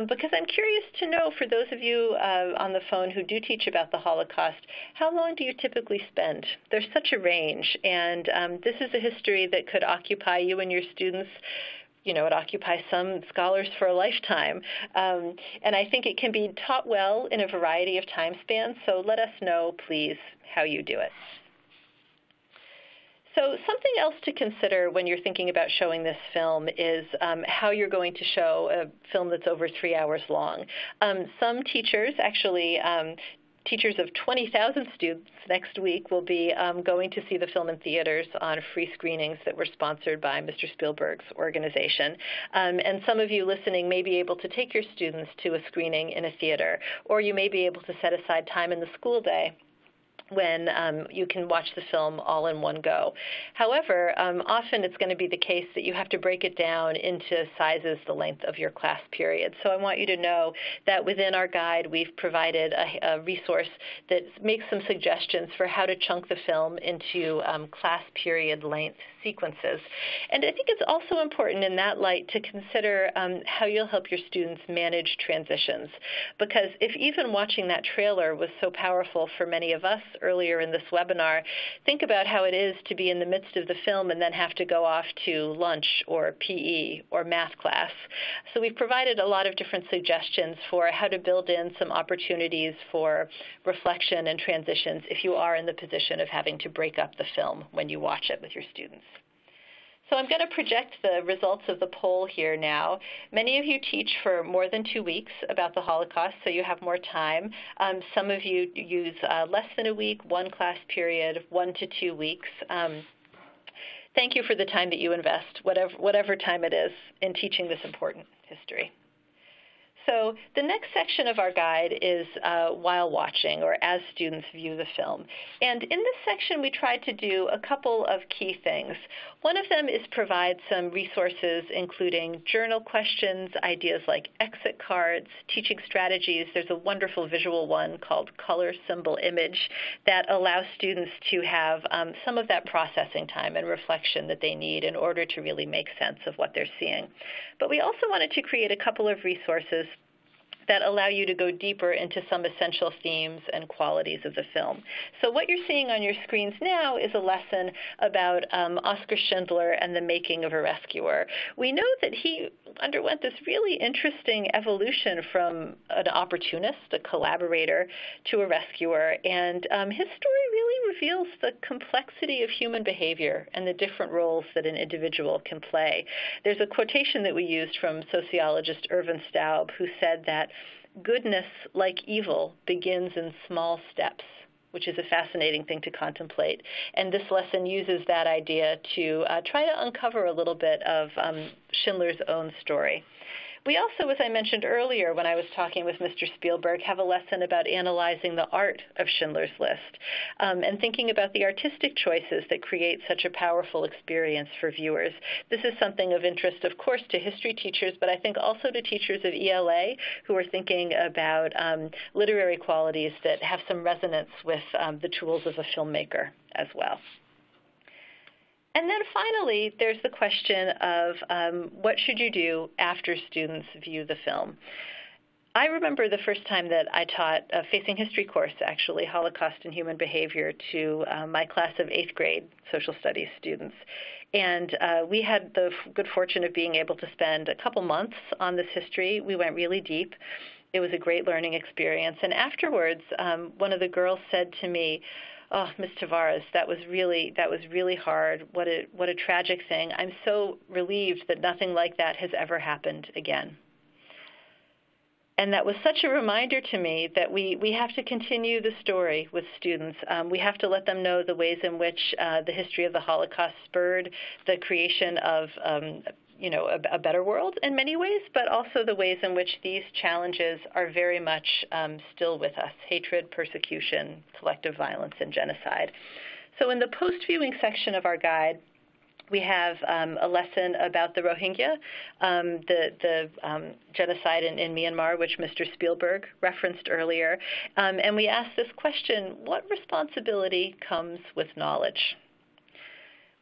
because I'm curious to know, for those of you on the phone who do teach about the Holocaust, how long do you typically spend? There's such a range, and this is a history that could occupy you and your students. It occupies some scholars for a lifetime. And I think it can be taught well in a variety of time spans, so let us know, please, how you do it. So something else to consider when you're thinking about showing this film is how you're going to show a film that's over 3 hours long. Some teachers, actually teachers of 20,000 students next week, will be going to see the film in theaters on free screenings that were sponsored by Mr. Spielberg's organization. And some of you listening may be able to take your students to a screening in a theater, or you may be able to set aside time in the school day when you can watch the film all in one go. However, often it's going to be the case that you have to break it down into sizes the length of your class period. So I want you to know that within our guide, we've provided a resource that makes some suggestions for how to chunk the film into class period length sequences. And I think it's also important in that light to consider how you'll help your students manage transitions. Because if even watching that trailer was so powerful for many of us earlier in this webinar, think about how it is to be in the midst of the film and then have to go off to lunch or PE or math class. So we've provided a lot of different suggestions for how to build in some opportunities for reflection and transitions if you are in the position of having to break up the film when you watch it with your students. So I'm going to project the results of the poll here now. Many of you teach for more than 2 weeks about the Holocaust, so you have more time. Some of you use less than a week, one class period, 1 to 2 weeks. Thank you for the time that you invest, whatever time it is, in teaching this important history. So the next section of our guide is while watching, or as students view the film. And in this section, we tried to do a couple of key things. One of them is provide some resources, including journal questions, ideas like exit cards, teaching strategies. There's a wonderful visual one called Color, Symbol, Image that allows students to have some of that processing time and reflection that they need in order to really make sense of what they're seeing. But we also wanted to create a couple of resources that allow you to go deeper into some essential themes and qualities of the film. So what you're seeing on your screens now is a lesson about Oskar Schindler and the making of a rescuer. We know that he underwent this really interesting evolution from an opportunist, a collaborator, to a rescuer. And his story really reveals the complexity of human behavior and the different roles that an individual can play. There's a quotation that we used from sociologist Irvin Staub, who said that goodness, like evil, begins in small steps, which is a fascinating thing to contemplate. And this lesson uses that idea to try to uncover a little bit of Schindler's own story. We also, as I mentioned earlier when I was talking with Mr. Spielberg, have a lesson about analyzing the art of Schindler's List and thinking about the artistic choices that create such a powerful experience for viewers. This is something of interest, of course, to history teachers, but I think also to teachers of ELA who are thinking about literary qualities that have some resonance with the tools of a filmmaker as well. And then finally, there's the question of what should you do after students view the film? I remember the first time that I taught a Facing History course, actually, Holocaust and Human Behavior, to my class of 8th grade social studies students. And we had the good fortune of being able to spend a couple months on this history. We went really deep. It was a great learning experience. And afterwards, one of the girls said to me, "Oh, Ms. Tavares, that was really hard. What a tragic thing. I'm so relieved that nothing like that has ever happened again." And that was such a reminder to me that we have to continue the story with students. We have to let them know the ways in which the history of the Holocaust spurred the creation of a better world in many ways, but also the ways in which these challenges are very much still with us: hatred, persecution, collective violence, and genocide. So in the post-viewing section of our guide, we have a lesson about the Rohingya, the genocide in Myanmar, which Mr. Spielberg referenced earlier. And we ask this question: what responsibility comes with knowledge?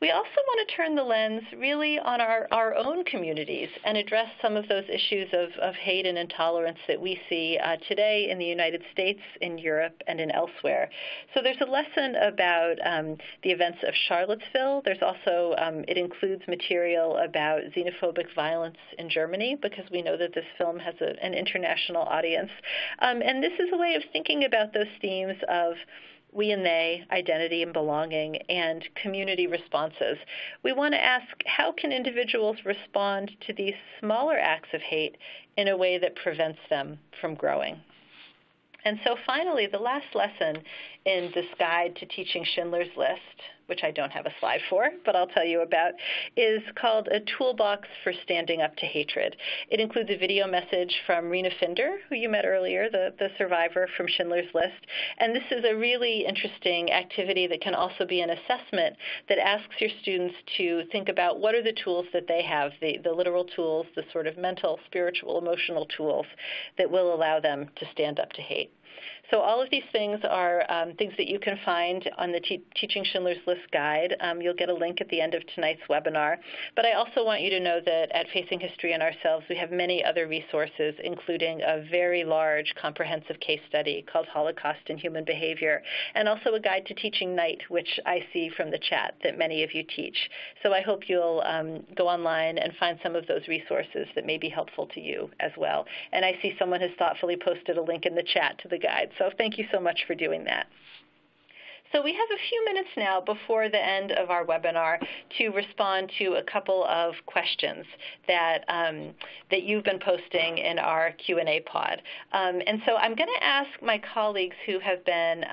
We also want to turn the lens really on our own communities and address some of those issues of hate and intolerance that we see today in the United States, in Europe, and in elsewhere. So there's a lesson about the events of Charlottesville. There's also, it includes material about xenophobic violence in Germany, because we know that this film has an international audience. And this is a way of thinking about those themes of we and they, identity and belonging, and community responses. We want to ask, how can individuals respond to these smaller acts of hate in a way that prevents them from growing? And so finally, the last lesson in this guide to teaching Schindler's List, which I don't have a slide for, but I'll tell you about, is called A Toolbox for Standing Up to Hatred. It includes a video message from Rena Finder, who you met earlier, the survivor from Schindler's List. And this is a really interesting activity that can also be an assessment that asks your students to think about what are the tools that they have, the literal tools, the sort of mental, spiritual, emotional tools that will allow them to stand up to hate. So all of these things are things that you can find on the Teaching Schindler's List guide. You'll get a link at the end of tonight's webinar. But I also want you to know that at Facing History and Ourselves, we have many other resources, including a very large comprehensive case study called Holocaust and Human Behavior, and also a guide to teaching night, which I see from the chat that many of you teach. So I hope you'll go online and find some of those resources that may be helpful to you as well. And I see someone has thoughtfully posted a link in the chat to the guide, so thank you so much for doing that. So we have a few minutes now before the end of our webinar to respond to a couple of questions that you've been posting in our Q&A pod. And so I'm going to ask my colleagues who have been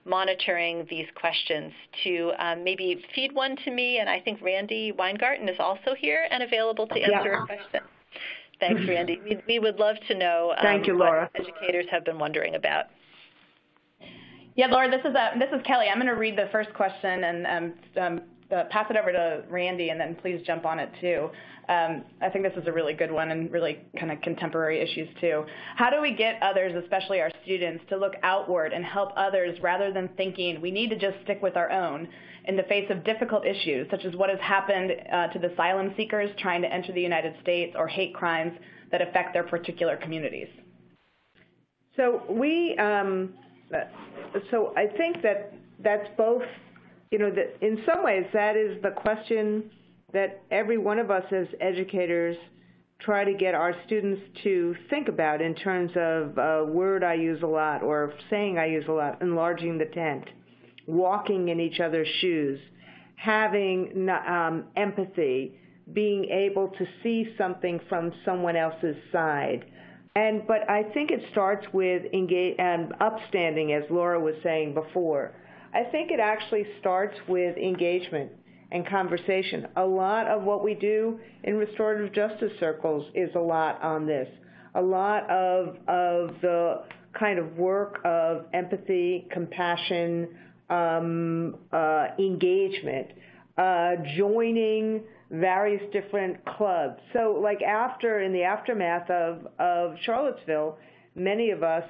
monitoring these questions to maybe feed one to me, and I think Randi Weingarten is also here and available to answer a question. Thanks, Randi. We would love to know Thank you, Laura. what educators have been wondering about. Yeah, Laura, this is Kelly. I'm going to read the first question and pass it over to Randi, and then please jump on it too. I think this is a really good one and really kind of contemporary issues too. How do we get others, especially our students, to look outward and help others rather than thinking we need to just stick with our own in the face of difficult issues, such as what has happened to the asylum seekers trying to enter the United States or hate crimes that affect their particular communities? So so I think that's both, that in some ways that is the question that every one of us as educators try to get our students to think about in terms of a word I use a lot or saying I use a lot, enlarging the tent, walking in each other's shoes, having empathy, being able to see something from someone else's side. But I think it starts with upstanding, as Laura was saying before. I think it actually starts with engagement and conversation. A lot of what we do in restorative justice circles is a lot on this. A lot of the kind of work of empathy, compassion, engagement, joining various different clubs. So like in the aftermath of Charlottesville, many of us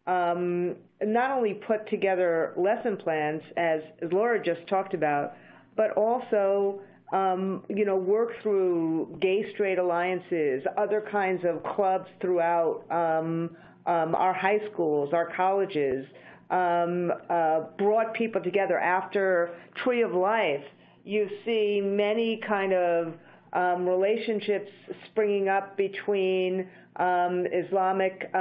not only put together lesson plans, as Laura just talked about, but also work through gay-straight alliances, other kinds of clubs throughout our high schools, our colleges, brought people together. After Tree of Life, you see many kind of relationships springing up between Islamic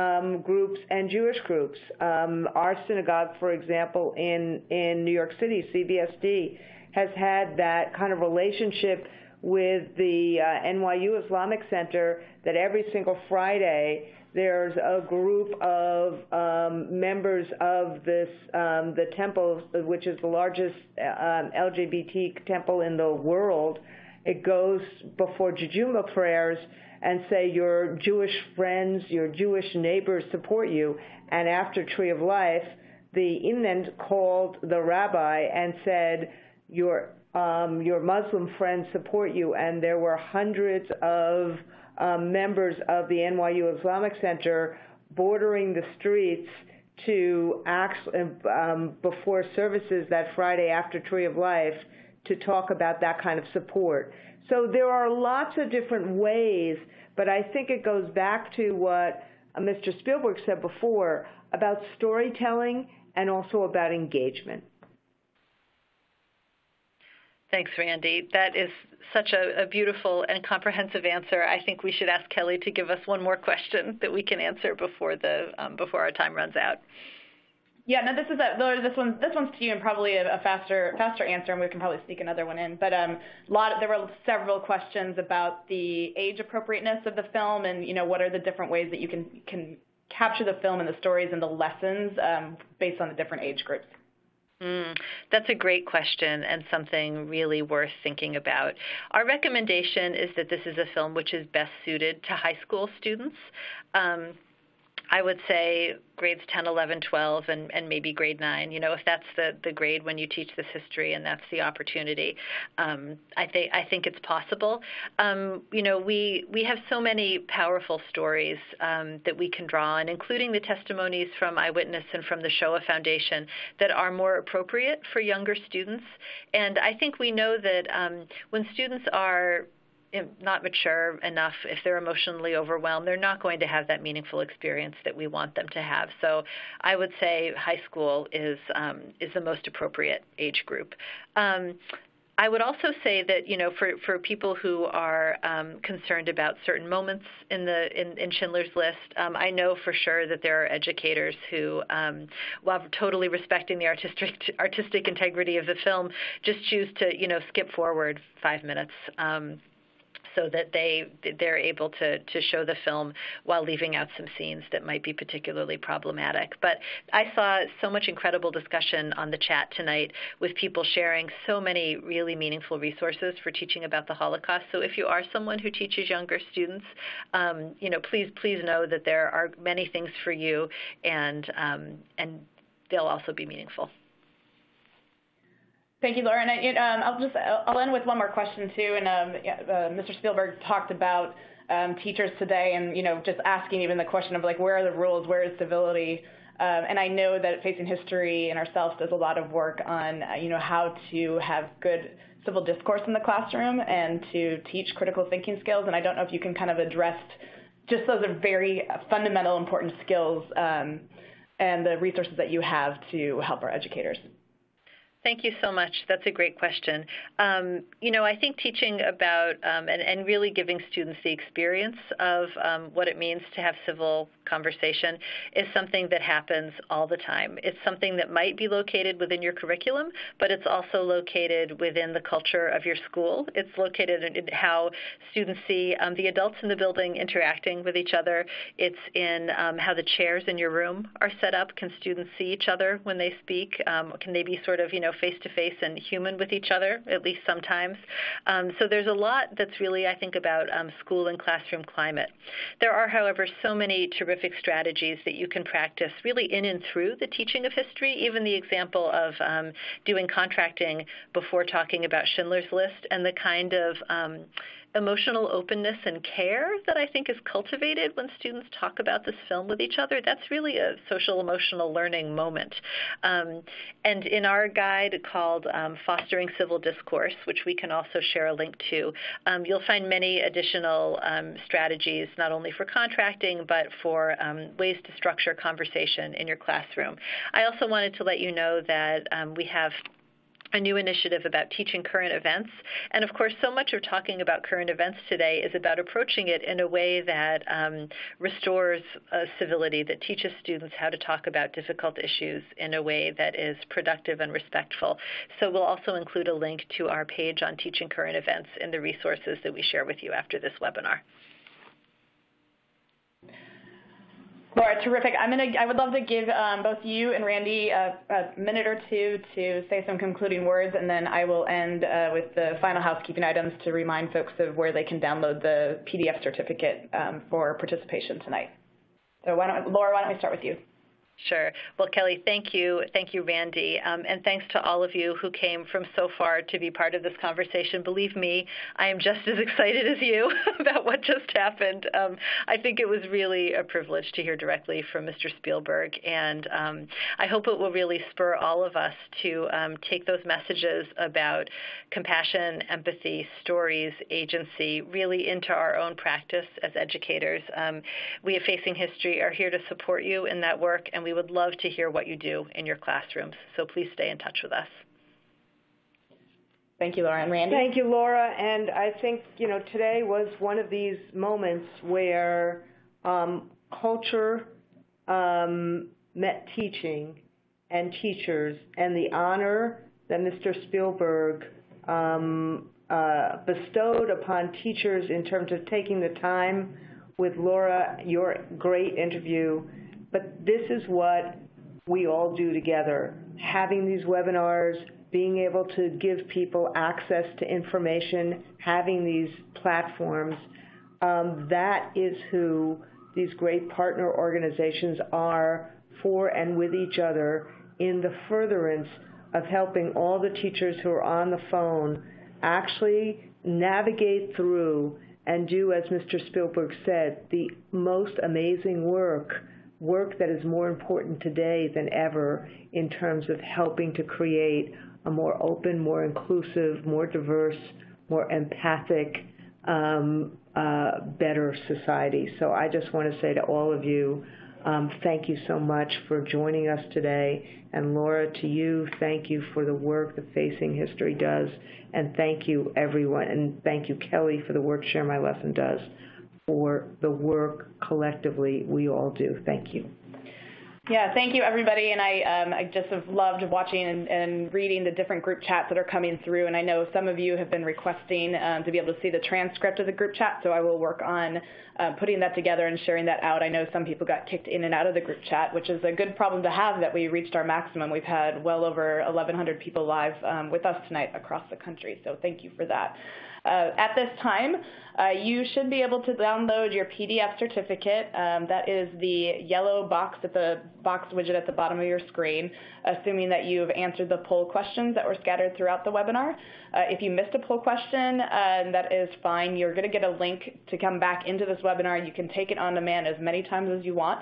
groups and Jewish groups. Our synagogue, for example, in New York City, CBSD, has had that kind of relationship with the NYU Islamic Center that every single Friday there's a group of members of this, the temple, which is the largest LGBT temple in the world. It goes before Jejuma prayers and say your Jewish friends, your Jewish neighbors support you. And after Tree of Life, the imam called the rabbi and said, your Muslim friends support you. And there were hundreds of members of the NYU Islamic Center bordering the streets to before services that Friday after Tree of Life to talk about that kind of support. So there are lots of different ways, but I think it goes back to what Mr. Spielberg said before about storytelling and also about engagement. Thanks, Randi. That is such a beautiful and comprehensive answer. I think we should ask Kelly to give us one more question that we can answer before our time runs out. Yeah, no, this one's to you, and probably a faster answer, and we can probably sneak another one in. But there were several questions about the age appropriateness of the film, and what are the different ways that you can capture the film and the stories and the lessons based on the different age groups. That's a great question and something really worth thinking about. Our recommendation is that this is a film which is best suited to high school students. I would say grades 10, 11, 12, and maybe grade 9. If that's the grade when you teach this history and that's the opportunity, I think it's possible. We have so many powerful stories that we can draw on, including the testimonies from Eyewitness and from the Shoah Foundation that are more appropriate for younger students. And I think we know that when students are not mature enough, if they're emotionally overwhelmed, they're not going to have that meaningful experience that we want them to have. So I would say high school is the most appropriate age group. I would also say that, for people who are concerned about certain moments in Schindler's List, I know for sure that there are educators who, while totally respecting the artistic integrity of the film, just choose to, skip forward 5 minutes. So that they're able to show the film while leaving out some scenes that might be particularly problematic. But I saw so much incredible discussion on the chat tonight with people sharing so many really meaningful resources for teaching about the Holocaust. So if you are someone who teaches younger students, please know that there are many things for you, and they'll also be meaningful. Thank you, Laura. And I'll end with one more question too. And Mr. Spielberg talked about teachers today, and just asking even the question of where are the rules, where is civility? And I know that Facing History and ourselves does a lot of work on how to have good civil discourse in the classroom and to teach critical thinking skills. And I don't know if you can kind of address just those are very fundamental, important skills and the resources that you have to help our educators. Thank you so much. That's a great question. I think teaching about and really giving students the experience of what it means to have civil conversation is something that happens all the time. It's something that might be located within your curriculum, but it's also located within the culture of your school. It's located in how students see the adults in the building interacting with each other. It's in how the chairs in your room are set up. Can students see each other when they speak? Can they be sort of, face-to-face and human with each other, at least sometimes? So there's a lot that's really, I think, about school and classroom climate. There are, however, so many terrific strategies that you can practice really in and through the teaching of history, even the example of doing contracting before talking about Schindler's List and the kind of emotional openness and care that I think is cultivated when students talk about this film with each other. That's really a social emotional learning moment. And in our guide called Fostering Civil Discourse, which we can also share a link to, you'll find many additional strategies, not only for contracting, but for ways to structure conversation in your classroom. I also wanted to let you know that we have a new initiative about teaching current events. And of course, so much of talking about current events today is about approaching it in a way that restores civility, that teaches students how to talk about difficult issues in a way that is productive and respectful. So we'll also include a link to our page on teaching current events in the resources that we share with you after this webinar. Laura, terrific. I would love to give both you and Randi a minute or two to say some concluding words, and then I will end with the final housekeeping items to remind folks of where they can download the PDF certificate for participation tonight. So Laura, why don't we start with you? Sure. Well, Kelly, thank you. Thank you, Randi. And thanks to all of you who came from so far to be part of this conversation. Believe me, I am just as excited as you about what just happened. I think it was really a privilege to hear directly from Mr. Spielberg. And I hope it will really spur all of us to take those messages about compassion, empathy, stories, agency, really into our own practice as educators. We at Facing History are here to support you in that work, and we would love to hear what you do in your classrooms. So please stay in touch with us. Thank you, Laura. And Randi? Thank you, Laura. And I think, today was one of these moments where culture met teaching and teachers, and the honor that Mr. Spielberg bestowed upon teachers in terms of taking the time with Laura, your great interview. But this is what we all do together, having these webinars, being able to give people access to information, having these platforms. That is who these great partner organizations are for and with each other in the furtherance of helping all the teachers who are on the phone actually navigate through and do, as Mr. Spielberg said, the most amazing work that is more important today than ever in terms of helping to create a more open, more inclusive, more diverse, more empathic, better society. So I just want to say to all of you, thank you so much for joining us today. And Laura, to you, thank you for the work that Facing History does. And thank you, everyone. And thank you, Kelly, for the work Share My Lesson does, for the work collectively we all do. Thank you. Yeah, thank you, everybody. And I just have loved watching and reading the different group chats that are coming through. And I know some of you have been requesting to be able to see the transcript of the group chat, so I will work on putting that together and sharing that out. I know some people got kicked in and out of the group chat, which is a good problem to have, that we reached our maximum. We've had well over 1,100 people live with us tonight across the country, so thank you for that. At this time, you should be able to download your PDF certificate. That is the yellow box widget at the bottom of your screen, assuming that you've answered the poll questions that were scattered throughout the webinar. If you missed a poll question, that is fine. You're going to get a link to come back into this webinar. You can take it on demand as many times as you want.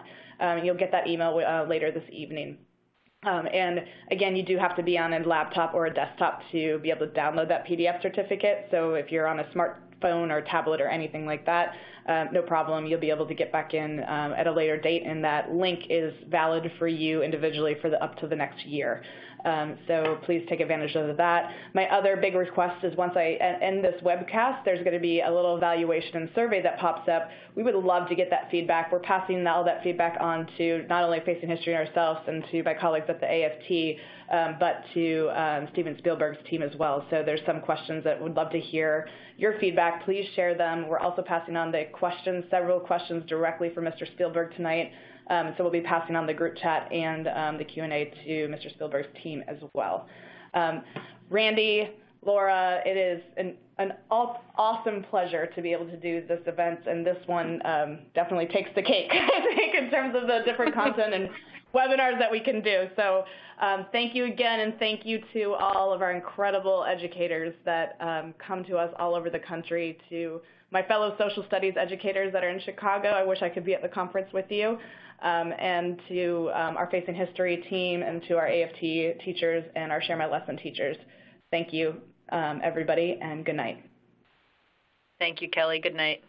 You'll get that email later this evening. And again, you do have to be on a laptop or a desktop to be able to download that PDF certificate. So if you're on a smartphone or tablet or anything like that, no problem. You'll be able to get back in at a later date, and that link is valid for you individually for up to the next year. So please take advantage of that. My other big request is once I end this webcast, there's going to be a little evaluation and survey that pops up. We would love to get that feedback. We're passing all that feedback on to not only Facing History ourselves and to my colleagues at the AFT, but to Steven Spielberg's team as well. So there's some questions that would love to hear your feedback. Please share them. We're also passing on the questions, several questions directly for Mr. Spielberg tonight. So we'll be passing on the group chat and the Q&A to Mr. Spielberg's team as well. Randy, Laura, it is an awesome pleasure to be able to do this event, and this one definitely takes the cake, I think, in terms of the different content and webinars that we can do. So thank you again, and thank you to all of our incredible educators that come to us all over the country, to my fellow social studies educators that are in Chicago. I wish I could be at the conference with you. And to our Facing History team, and to our AFT teachers and our Share My Lesson teachers. Thank you, everybody, and good night. Thank you, Kelly. Good night.